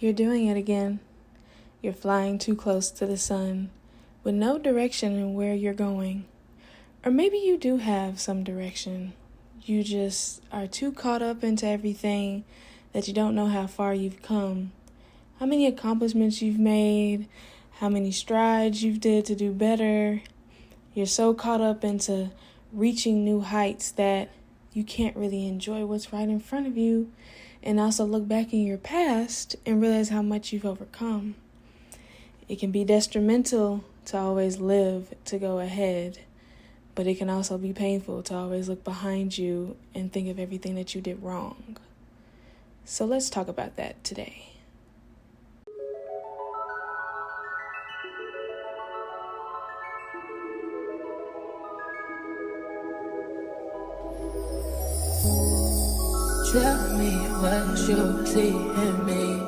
You're doing it again. You're flying too close to the sun with no direction in where you're going. Or maybe you do have some direction. You just are too caught up into everything that you don't know how far you've come, how many accomplishments you've made, how many strides you've did to do better. You're so caught up into reaching new heights that you can't really enjoy what's right in front of you and also look back in your past and realize how much you've overcome. It can be detrimental to always live to go ahead, but it can also be painful to always look behind you and think of everything that you did wrong. So let's talk about that today. Tell me what you see in me.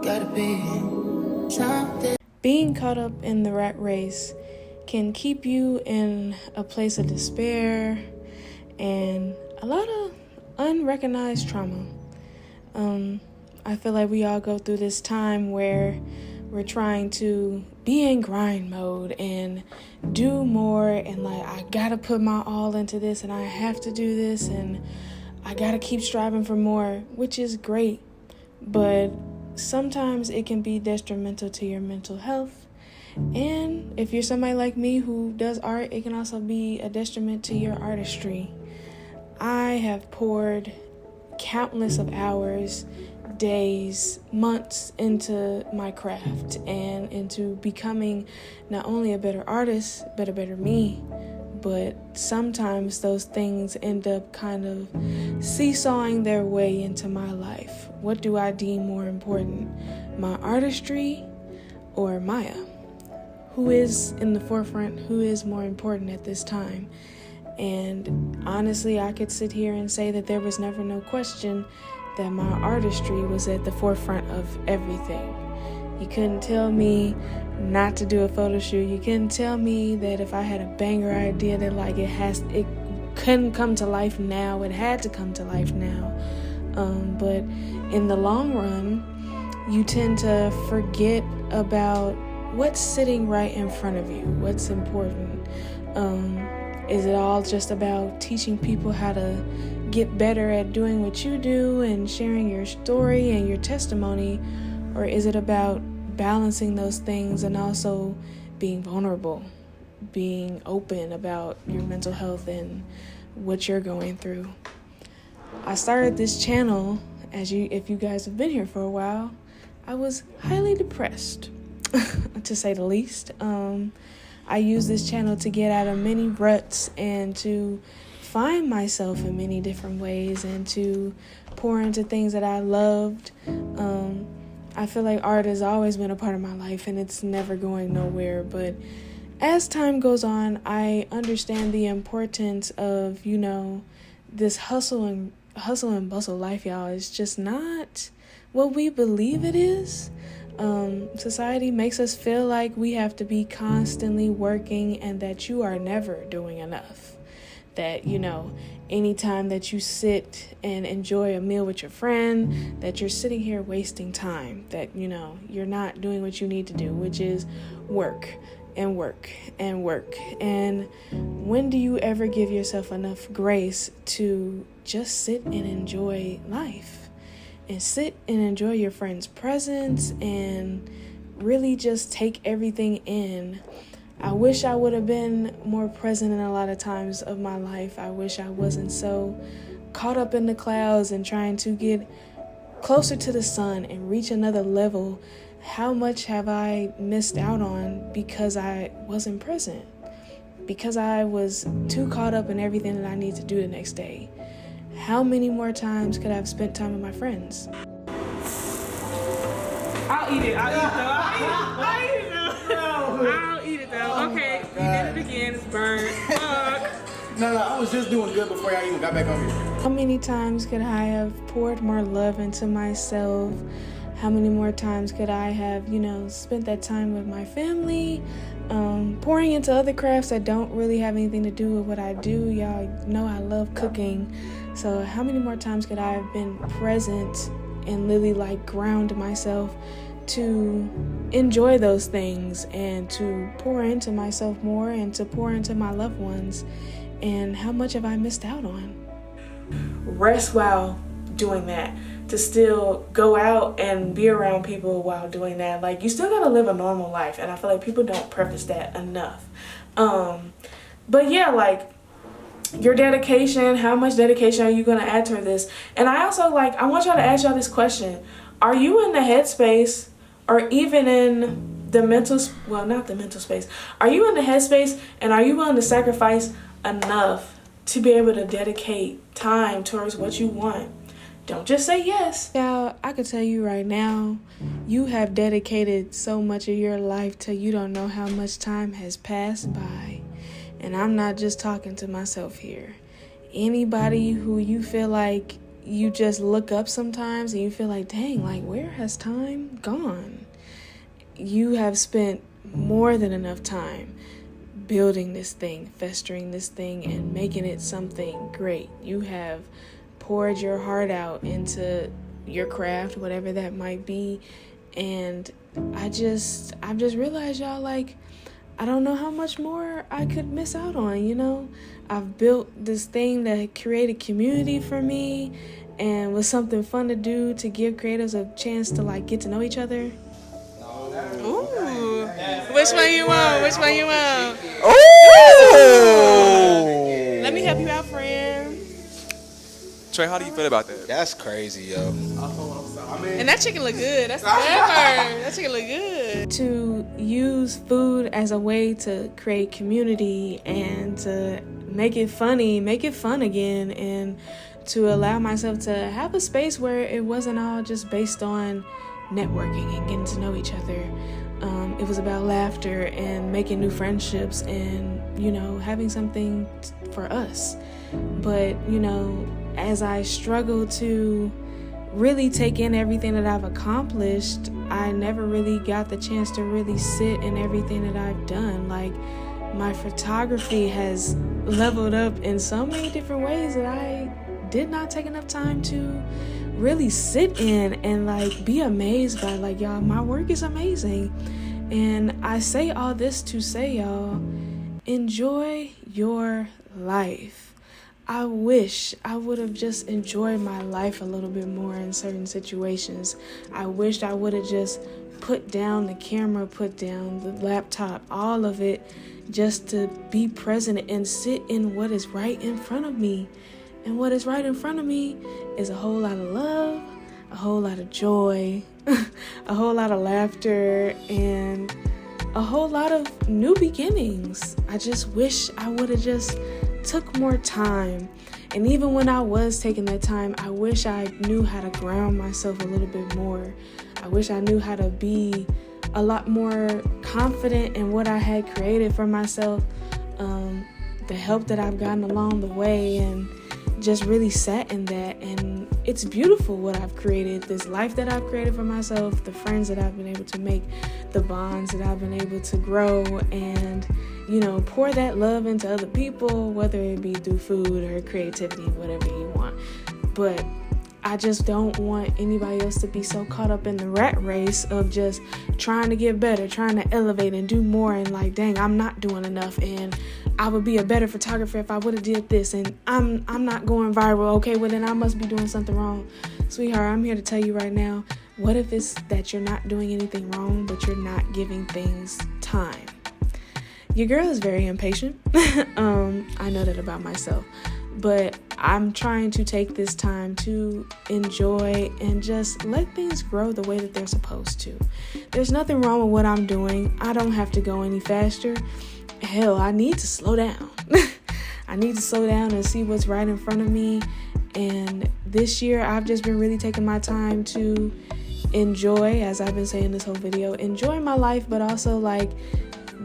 Gotta be something. Being caught up in the rat race can keep you in a place of despair and a lot of unrecognized trauma. I feel like we all go through this time where we're trying to be in grind mode and do more, and like, I gotta put my all into this and I have to do this and I gotta keep striving for more, which is great, but sometimes it can be detrimental to your mental health. And if you're somebody like me who does art, it can also be a detriment to your artistry. I have poured countless of hours, days, months into my craft and into becoming not only a better artist, but a better me. But sometimes those things end up kind of seesawing their way into my life. What do I deem more important, my artistry or Maya? Who is in the forefront? Who is more important at this time? And honestly, I could sit here and say that there was never no question that my artistry was at the forefront of everything. You couldn't tell me not to do a photo shoot. You couldn't tell me that if I had a banger idea that it couldn't come to life now. It had to come to life now. But in the long run, you tend to forget about what's sitting right in front of you, what's important. Is it all just about teaching people how to get better at doing what you do and sharing your story and your testimony? Or is it about balancing those things and also being vulnerable, being open about your mental health and what you're going through? I started this channel, if you guys have been here for a while, I was highly depressed, to say the least. I use this channel to get out of many ruts and to find myself in many different ways and to pour into things that I loved. I feel like art has always been a part of my life and it's never going nowhere. But as time goes on, I understand the importance of, this hustle and bustle life, y'all. It's just not what we believe it is. Society makes us feel like we have to be constantly working and that you are never doing enough. That, anytime that you sit and enjoy a meal with your friend, that you're sitting here wasting time, that, you're not doing what you need to do, which is work and work and work. And when do you ever give yourself enough grace to just sit and enjoy life? And sit and enjoy your friend's presence and really just take everything in. I wish I would have been more present in a lot of times of my life. I wish I wasn't so caught up in the clouds and trying to get closer to the sun and reach another level. How much have I missed out on because I wasn't present? Because I was too caught up in everything that I need to do the next day. How many more times could I have spent time with my friends? I'll eat it though. Okay, you did it again. It's burnt. Fuck. No, I was just doing good before y'all even got back on here. How many times could I have poured more love into myself? How many more times could I have, spent that time with my family, pouring into other crafts that don't really have anything to do with what I do? Y'all know I love cooking. So how many more times could I have been present and really like ground myself to enjoy those things and to pour into myself more and to pour into my loved ones. And how much have I missed out on? Rest while doing that. To still go out and be around people while doing that. Like, you still gotta live a normal life, and I feel like people don't preface that enough. But yeah, like, your dedication, how much dedication are you gonna add to this? And I also, like, I want y'all to ask y'all this question. Are you in the headspace, or even in the mental, well, not the mental space. Are you in the headspace, and are you willing to sacrifice enough to be able to dedicate time towards what you want? Don't just say yes. Now, I can tell you right now, you have dedicated so much of your life till you don't know how much time has passed by. And I'm not just talking to myself here. Anybody who you feel like you just look up sometimes and you feel like, dang, like, where has time gone? You have spent more than enough time building this thing, festering this thing, and making it something great. You have poured your heart out into your craft, whatever that might be. And I've just realized, y'all, like, I don't know how much more I could miss out on, you know? I've built this thing that created community for me and was something fun to do to give creatives a chance to, like, get to know each other. Ooh. Which one you want? Which one you want? Ooh. Let me help you out, friend. Trey, how do you feel about that? That's crazy, yo. And that chicken look good. That's the good part. That chicken look good. To use food as a way to create community and to make it funny, make it fun again, and to allow myself to have a space where it wasn't all just based on networking and getting to know each other. It was about laughter and making new friendships and, you know, having something for us. But, you know, as I struggle to really take in everything that I've accomplished, I never really got the chance to really sit in everything that I've done. Like, my photography has leveled up in so many different ways that I did not take enough time to really sit in and, like, be amazed by. Like, y'all, my work is amazing. And I say all this to say, y'all, enjoy your life. I wish I would have just enjoyed my life a little bit more in certain situations. I wished I would have just put down the camera, put down the laptop, all of it, just to be present and sit in what is right in front of me. And what is right in front of me is a whole lot of love, a whole lot of joy, a whole lot of laughter, and a whole lot of new beginnings. I just wish I would have just took more time. And even when I was taking that time, I wish I knew how to ground myself a little bit more. I wish I knew how to be a lot more confident in what I had created for myself, the help that I've gotten along the way, and just really sat in that. And it's beautiful what I've created, this life that I've created for myself, the friends that I've been able to make, the bonds that I've been able to grow, and, you know, pour that love into other people, whether it be through food or creativity, whatever you want. But I just don't want anybody else to be so caught up in the rat race of just trying to get better, trying to elevate and do more, and like, dang, I'm not doing enough, and I would be a better photographer if I would have did this, and I'm not going viral. Okay, well then I must be doing something wrong. Sweetheart, I'm here to tell you right now, what if it's that you're not doing anything wrong, but you're not giving things time? Your girl is very impatient. I know that about myself. But I'm trying to take this time to enjoy and just let things grow the way that they're supposed to. There's nothing wrong with what I'm doing. I don't have to go any faster. Hell, I need to slow down. I need to slow down and see what's right in front of me. And this year, I've just been really taking my time to enjoy, as I've been saying this whole video, enjoy my life, but also, like,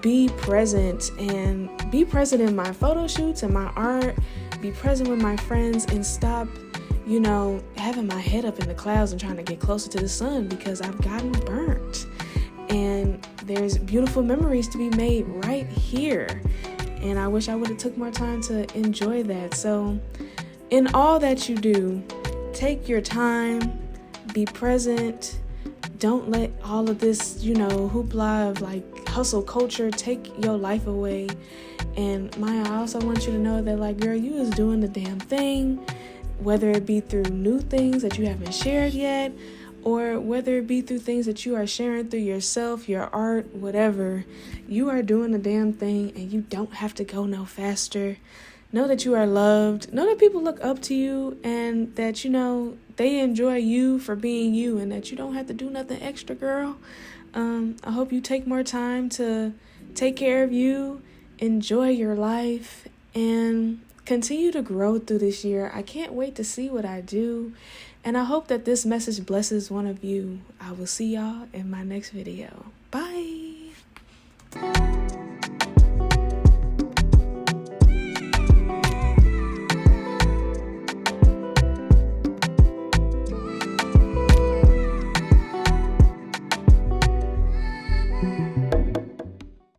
be present, and be present in my photo shoots and my art, be present with my friends, and stop, you know, having my head up in the clouds and trying to get closer to the sun, because I've gotten burnt. And there's beautiful memories to be made right here. And I wish I would have took more time to enjoy that. So in all that you do, take your time, Be present. Don't let all of this, hoopla of like hustle culture take your life away. And Maya, I also want you to know that, like, girl, you is doing the damn thing, whether it be through new things that you haven't shared yet, or whether it be through things that you are sharing through yourself, your art, whatever. You are doing the damn thing, and you don't have to go no faster. Know that you are loved. Know that people look up to you, and that, they enjoy you for being you, and that you don't have to do nothing extra, girl. I hope you take more time to take care of you, enjoy your life, and continue to grow through this year. I can't wait to see what I do, and I hope that this message blesses one of you. I will see y'all in my next video. Bye.